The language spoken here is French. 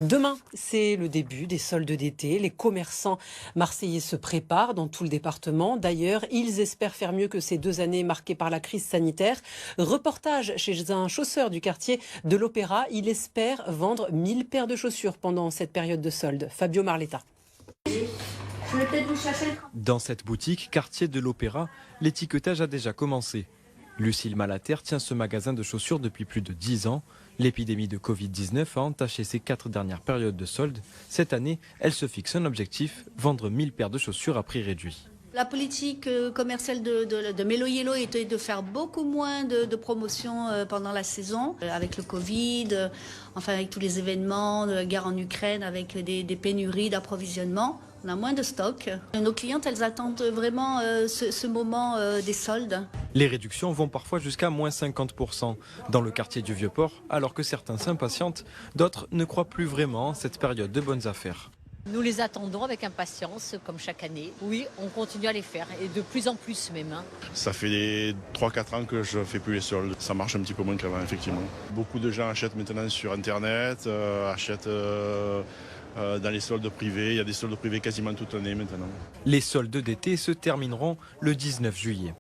Demain, c'est le début des soldes d'été. Les commerçants marseillais se préparent dans tout le département. D'ailleurs, ils espèrent faire mieux que ces 2 années marquées par la crise sanitaire. Reportage chez un chausseur du quartier de l'Opéra. Il espère vendre 1000 paires de chaussures pendant cette période de soldes. Fabio Marletta. Je vais peut-être vous chercher le... Dans cette boutique, quartier de l'Opéra, l'étiquetage a déjà commencé. Lucille Malater tient ce magasin de chaussures depuis plus de 10 ans. L'épidémie de Covid-19 a entaché ses 4 dernières périodes de soldes. Cette année, elle se fixe un objectif, vendre 1000 paires de chaussures à prix réduit. La politique commerciale de Melo Yellow était de faire beaucoup moins de promotions pendant la saison. Avec le Covid, enfin avec tous les événements, de la guerre en Ukraine, avec des pénuries d'approvisionnement, on a moins de stock. Nos clientes, elles attendent vraiment ce moment des soldes. Les réductions vont parfois jusqu'à moins 50% dans le quartier du Vieux-Port, alors que certains s'impatientent, d'autres ne croient plus vraiment en cette période de bonnes affaires. Nous les attendons avec impatience, comme chaque année. Oui, on continue à les faire, et de plus en plus même. Ça fait 3-4 ans que je ne fais plus les soldes. Ça marche un petit peu moins qu'avant, effectivement. Beaucoup de gens achètent maintenant sur Internet, achètent dans les soldes privés. Il y a des soldes privés quasiment toute l'année maintenant. Les soldes d'été se termineront le 19 juillet.